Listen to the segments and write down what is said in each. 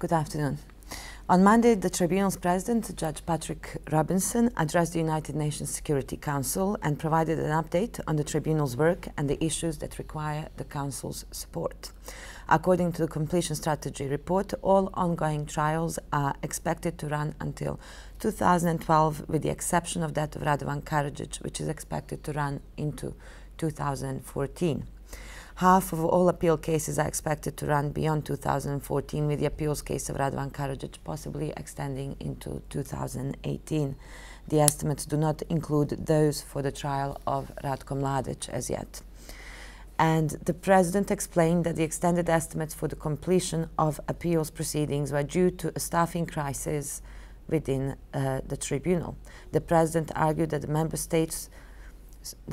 Good afternoon. On Monday, the Tribunal's President, Judge Patrick Robinson, addressed the United Nations Security Council and provided an update on the Tribunal's work and the issues that require the Council's support. According to the Completion Strategy report, all ongoing trials are expected to run until 2012, with the exception of that of Radovan Karadzic, which is expected to run into 2014. Half of all appeal cases are expected to run beyond 2014, with the appeals case of Radovan Karadzic possibly extending into 2018. The estimates do not include those for the trial of Ratko Mladic as yet. And the President explained that the extended estimates for the completion of appeals proceedings were due to a staffing crisis within the Tribunal. The President argued that the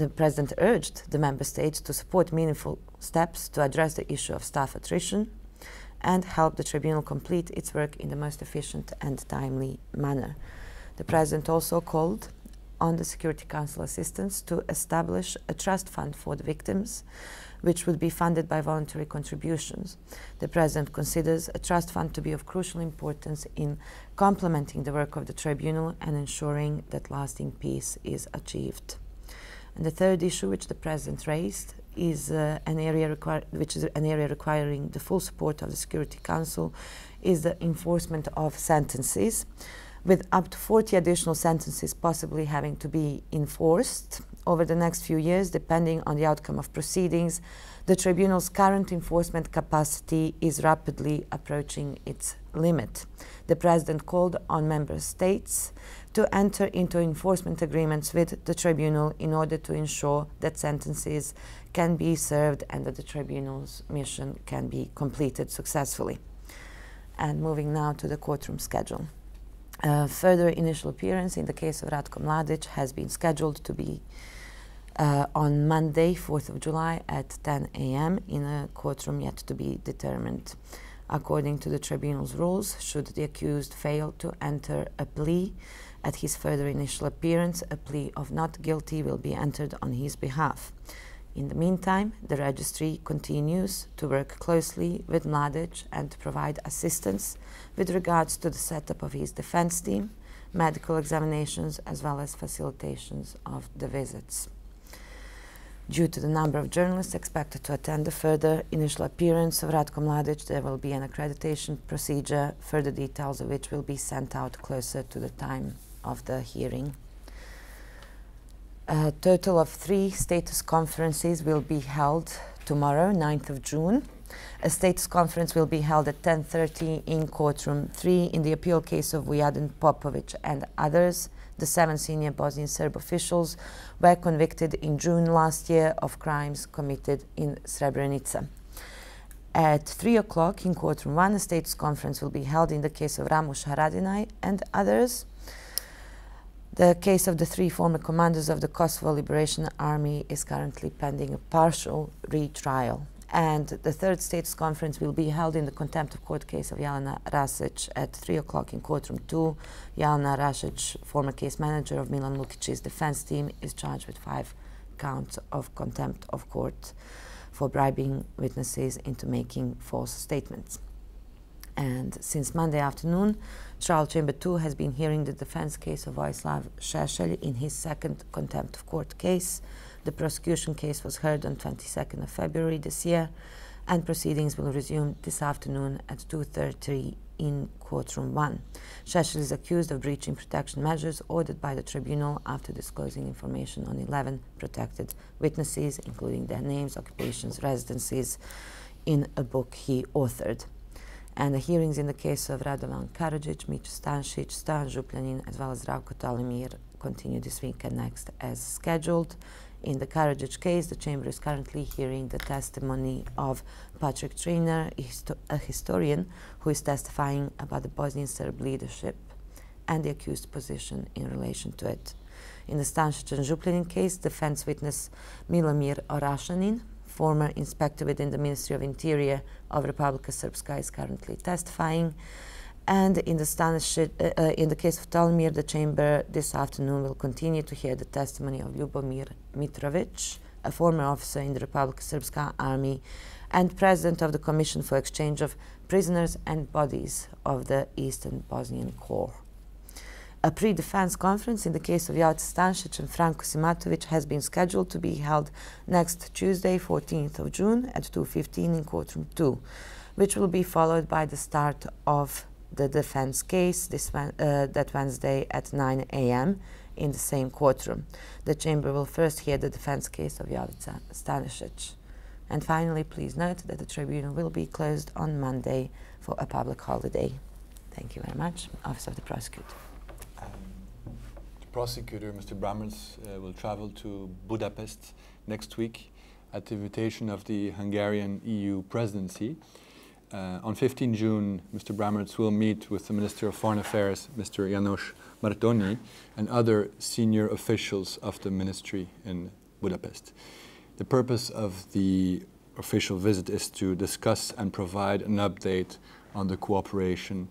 President urged the Member States to support meaningful steps to address the issue of staff attrition and help the Tribunal complete its work in the most efficient and timely manner. The President also called on the Security Council assistants to establish a trust fund for the victims, which would be funded by voluntary contributions. The President considers a trust fund to be of crucial importance in complementing the work of the Tribunal and ensuring that lasting peace is achieved. And the third issue which the President raised is an area requiring the full support of the Security Council is the enforcement of sentences, with up to 40 additional sentences possibly having to be enforced over the next few years, depending on the outcome of proceedings. The Tribunal's current enforcement capacity is rapidly approaching its limit. The President called on Member States to enter into enforcement agreements with the Tribunal in order to ensure that sentences can be served and that the Tribunal's mission can be completed successfully. And moving now to the courtroom schedule. Further initial appearance in the case of Ratko Mladic has been scheduled to be on Monday, 4th of July at 10 a.m. in a courtroom yet to be determined. According to the Tribunal's rules, should the accused fail to enter a plea at his further initial appearance, a plea of not guilty will be entered on his behalf. In the meantime, the Registry continues to work closely with Mladic and to provide assistance with regards to the setup of his defense team, medical examinations, as well as facilitations of the visits. Due to the number of journalists expected to attend the further initial appearance of Ratko Mladic, there will be an accreditation procedure, further details of which will be sent out closer to the time of the hearing. A total of 3 status conferences will be held tomorrow, 9th of June. A status conference will be held at 10:30 in courtroom 3 in the appeal case of Vujaden Popovic and others. The 7 senior Bosnian Serb officials were convicted in June last year of crimes committed in Srebrenica. At 3 o'clock in courtroom 1, a status conference will be held in the case of Ramush Haradinaj and others. The case of the 3 former commanders of the Kosovo Liberation Army is currently pending a partial retrial. And the 3rd status conference will be held in the contempt of court case of Jelena Rasic at 3 o'clock in courtroom 2. Jelena Rasic, former case manager of Milan Lukic's defense team, is charged with 5 counts of contempt of court for bribing witnesses into making false statements. And since Monday afternoon, Trial Chamber 2 has been hearing the defense case of Vojislav Šešelj in his 2nd contempt of court case. The prosecution case was heard on 22nd of February this year, and proceedings will resume this afternoon at 2:30 in courtroom 1. Šešelj is accused of breaching protection measures ordered by the Tribunal after disclosing information on 11 protected witnesses, including their names, occupations, residencies, in a book he authored. And the hearings in the case of Radovan Karadzic, Mića Stančić, Stojan Župljanin, as well as Zdravko Tolimir continue this week and next as scheduled. In the Karadzic case, the Chamber is currently hearing the testimony of Patrick Trainer, a historian who is testifying about the Bosnian Serb leadership and the accused's position in relation to it. In the Stančić and Župljanin case, defense witness Milomir Orašanin, former inspector within the Ministry of Interior of Republika Srpska, is currently testifying. And in the case of Tolimir, the Chamber this afternoon will continue to hear the testimony of Ljubomir Mitrovic, a former officer in the Republika Srpska army and president of the Commission for Exchange of prisoners and bodies of the Eastern Bosnian Corps. A pre-defense conference in the case of Jelačić Stančić and Franko Simatović has been scheduled to be held next Tuesday, 14th of June at 2:15 in courtroom 2, which will be followed by the start of the defense case that Wednesday at 9 a.m. in the same courtroom. The chamber will first hear the defense case of Jelačić Stančić. And finally, please note that the tribunal will be closed on Monday for a public holiday. Thank you very much. Office of the Prosecutor. The prosecutor, Mr. Brammertz, will travel to Budapest next week at the invitation of the Hungarian EU presidency. On 15 June, Mr. Brammertz will meet with the Minister of Foreign Affairs, Mr. János Martonyi, and other senior officials of the ministry in Budapest. The purpose of the official visit is to discuss and provide an update on the cooperation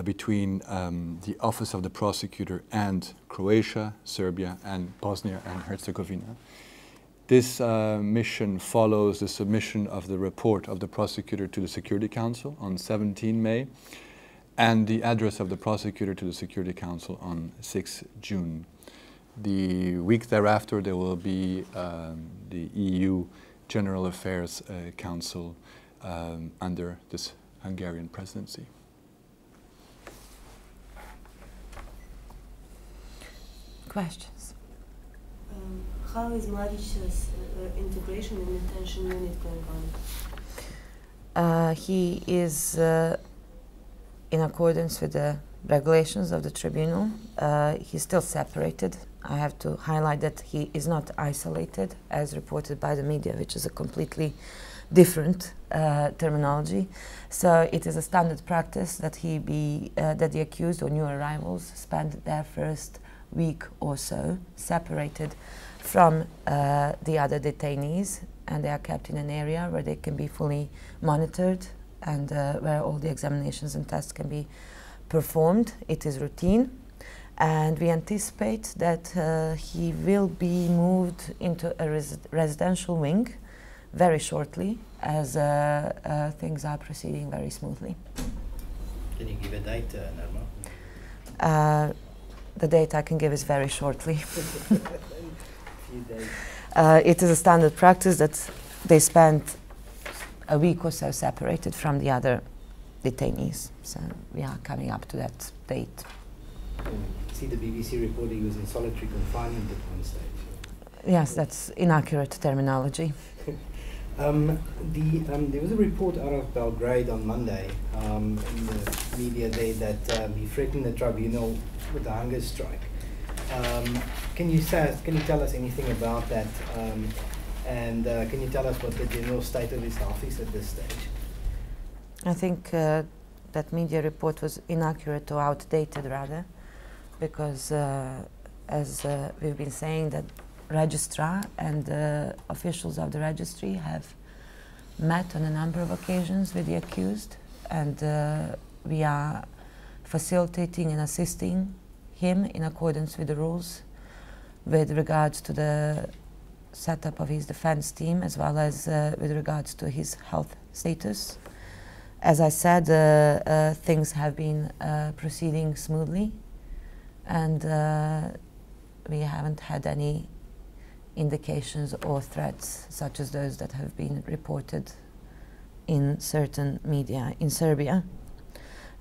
between the Office of the Prosecutor and Croatia, Serbia, and Bosnia and Herzegovina. This mission follows the submission of the report of the prosecutor to the Security Council on 17 May and the address of the prosecutor to the Security Council on 6 June. The week thereafter, there will be the EU General Affairs Council under this Hungarian presidency. Questions? How is Mladić's integration in the detention unit going on? He is in accordance with the regulations of the tribunal. He's still separated. I have to highlight that he is not isolated as reported by the media, which is a completely different terminology. So it is a standard practice that that the accused or new arrivals spend their first week or so separated from the other detainees, and they are kept in an area where they can be fully monitored and where all the examinations and tests can be performed. It is routine, and we anticipate that he will be moved into a residential wing very shortly, as things are proceeding very smoothly. Can you give a date, Nerma? The date I can give is very shortly. It is a standard practice that they spend a week or so separated from the other detainees. So we are coming up to that date. See the BBC reporting he was in solitary confinement at one stage. Yes, that's inaccurate terminology. There was a report out of Belgrade on Monday in the media there that he threatened the tribunal with a hunger strike. Can you tell us anything about that? And can you tell us what the general state of his health is at this stage? I think that media report was inaccurate or outdated, rather, because as we've been saying, that registrar and officials of the registry have met on a number of occasions with the accused, and we are facilitating and assisting him in accordance with the rules with regards to the setup of his defense team, as well as with regards to his health status. As I said, things have been proceeding smoothly, and we haven't had any indications or threats such as those that have been reported in certain media in Serbia.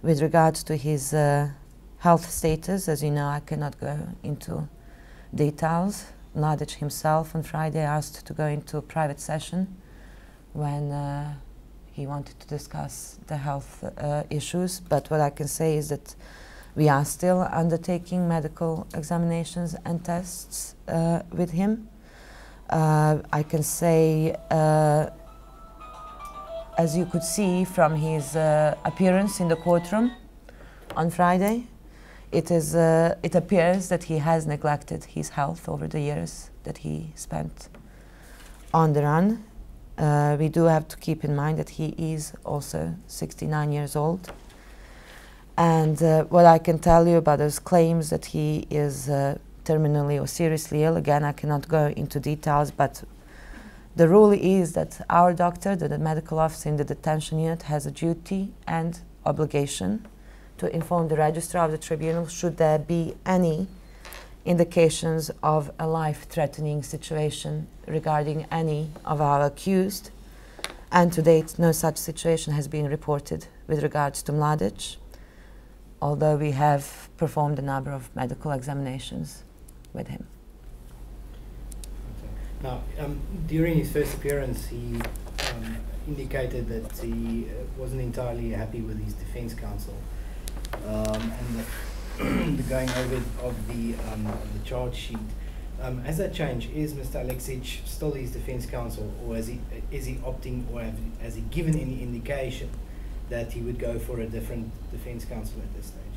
With regards to his health status, as you know, I cannot go into details. Mladić himself on Friday asked to go into a private session when he wanted to discuss the health issues, but what I can say is that we are still undertaking medical examinations and tests with him. I can say, as you could see from his appearance in the courtroom on Friday, it appears that he has neglected his health over the years that he spent on the run. We do have to keep in mind that he is also 69 years old. And what I can tell you about those claims that he is terminally or seriously ill, again, I cannot go into details, but the rule is that our doctor, the medical officer in the detention unit, has a duty and obligation to inform the registrar of the tribunal should there be any indications of a life-threatening situation regarding any of our accused. And to date, no such situation has been reported with regards to Mladic, although we have performed a number of medical examinations with him. Now, during his first appearance, he indicated that he wasn't entirely happy with his defense counsel and the going over of the charge sheet. Has that changed? Is Mr. Aleksic still his defense counsel, or is he opting, or has he given any indication that he would go for a different defense counsel at this stage?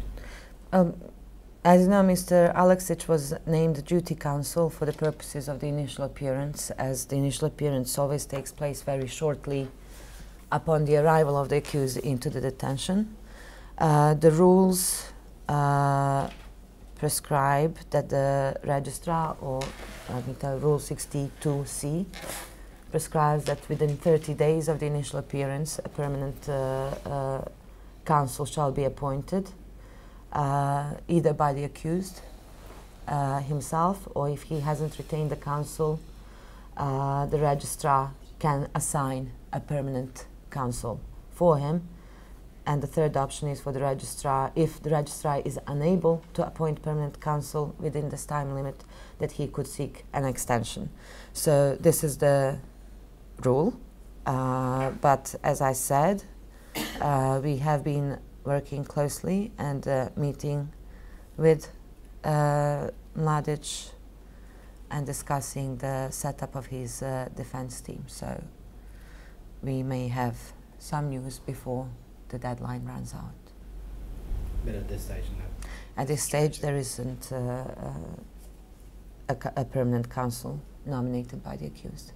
As you know, Mr. Aleksic was named duty counsel for the purposes of the initial appearance, as the initial appearance always takes place very shortly upon the arrival of the accused into the detention. The rules prescribe that the registrar, or let me tell, Rule 62C, prescribes that within 30 days of the initial appearance, a permanent counsel shall be appointed, either by the accused himself, or if he hasn't retained the counsel, the registrar can assign a permanent counsel for him. And the third option is for the registrar, if the registrar is unable to appoint permanent counsel within this time limit, that he could seek an extension. So this is the rule. But as I said, we have been working closely and meeting with Mladic and discussing the setup of his defense team. So we may have some news before the deadline runs out. But at this stage, no. At this stage, there isn't a permanent counsel nominated by the accused.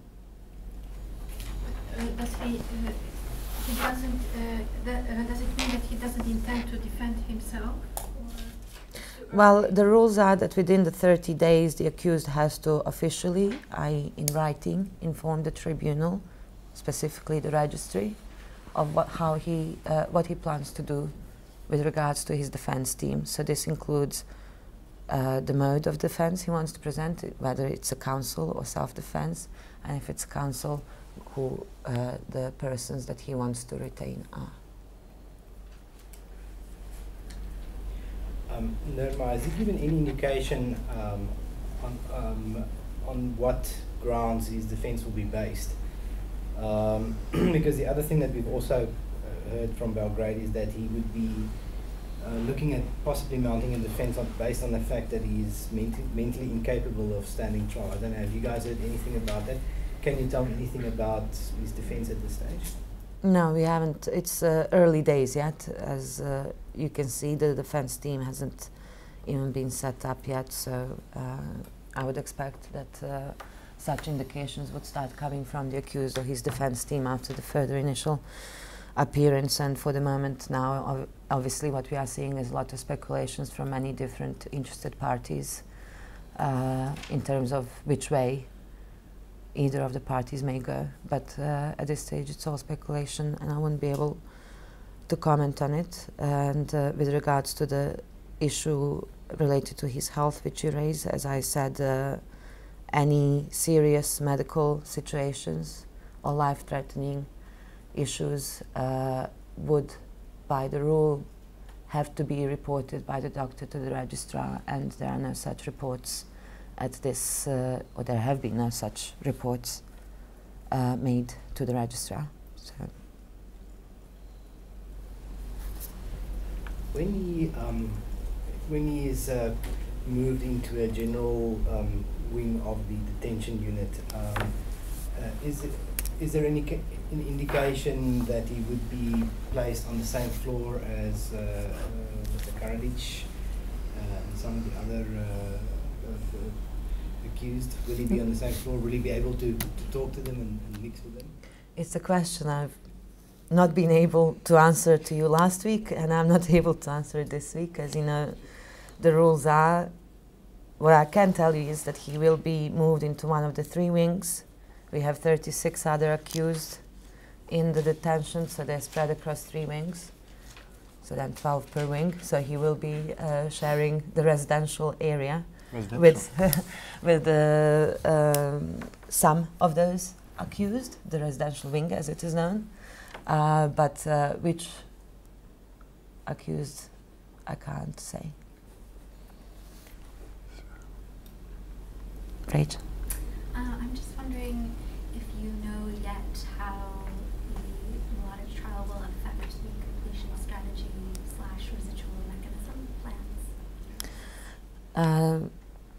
Does he doesn't? Does it mean that he doesn't intend to defend himself? Well, the rules are that within the 30 days, the accused has to officially, in writing, inform the tribunal, specifically the registry, of what he plans to do with regards to his defense team. So this includes the mode of defense he wants to present, whether it's a counsel or self-defense, and if it's counsel, who the persons that he wants to retain are. Nerma, has he given any indication on what grounds his defense will be based? Because the other thing that we've also heard from Belgrade is that he would be looking at possibly mounting a defense based on the fact that he is mentally incapable of standing trial. I don't know, have you guys heard anything about that? Can you tell me anything about his defense at this stage? No, we haven't. It's early days yet. As you can see, the defense team hasn't even been set up yet, so I would expect that such indications would start coming from the accused or his defense team after the further initial appearance. And for the moment now, obviously what we are seeing is a lot of speculations from many different interested parties in terms of which way either of the parties may go. But at this stage it's all speculation and I wouldn't be able to comment on it. And with regards to the issue related to his health which you raised, as I said, any serious medical situations or life-threatening issues would, by the rule, have to be reported by the doctor to the registrar, and there are no such reports at this, or there have been no such reports made to the registrar. So. When he is moved into a general wing of the detention unit, is there any indication that he would be placed on the same floor as Mr. Karadzic and some of the other accused? Will he be on the same floor? Will he be able to talk to them and mix with them? It's a question I've not been able to answer to you last week, and I'm not able to answer it this week. As you know, the rules are, what I can tell you is that he will be moved into one of the 3 wings We have 36 other accused in the detention, so they're spread across 3 wings, so then 12 per wing. So he will be sharing the residential area with some of those accused, the residential wing as it is known, but which accused I can't say. Rach? I'm just wondering if you know yet how the Mladic trial will affect the completion strategy / residual mechanism plans.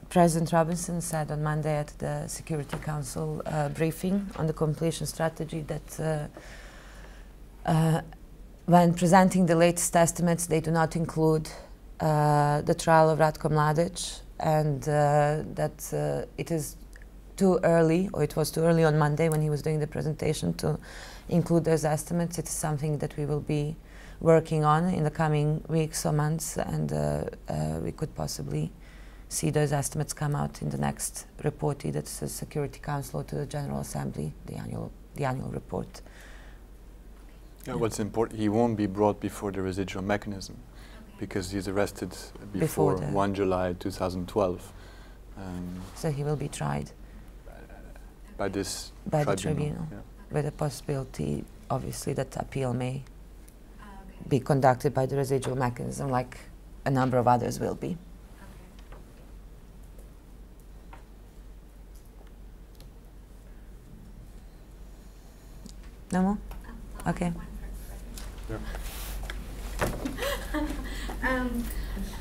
President Robinson said on Monday at the Security Council briefing on the completion strategy that when presenting the latest estimates, they do not include the trial of Ratko Mladic, and that it is too early, or it was too early on Monday when he was doing the presentation to include those estimates. It's something that we will be working on in the coming weeks or months, and we could possibly see those estimates come out in the next report, either to the Security Council or to the General Assembly, the annual report. Yeah, what's important, he won't be brought before the residual mechanism, because he's arrested before 1 July 2012. So he will be tried by this by the tribunal, yeah. with a possibility, obviously, that appeal may be conducted by the residual mechanism, like a number of others will be. No more? Okay. Yeah.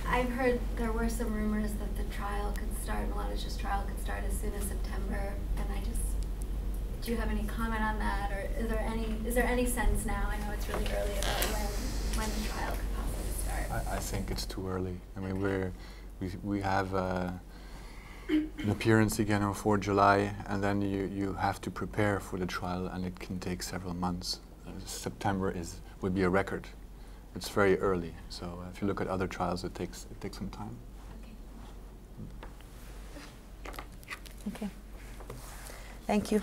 I've heard there were some rumors that the trial could start, Mladic's trial could start as soon as September, and do you have any comment on that, or is there any sense now, I know it's really early, about when the trial could possibly start? I think it's too early. I mean, we have an appearance again on 4 July, and then you have to prepare for the trial, and it can take several months. September would be a record. It's very early. So if you look at other trials, it takes some time. Okay. Thank you.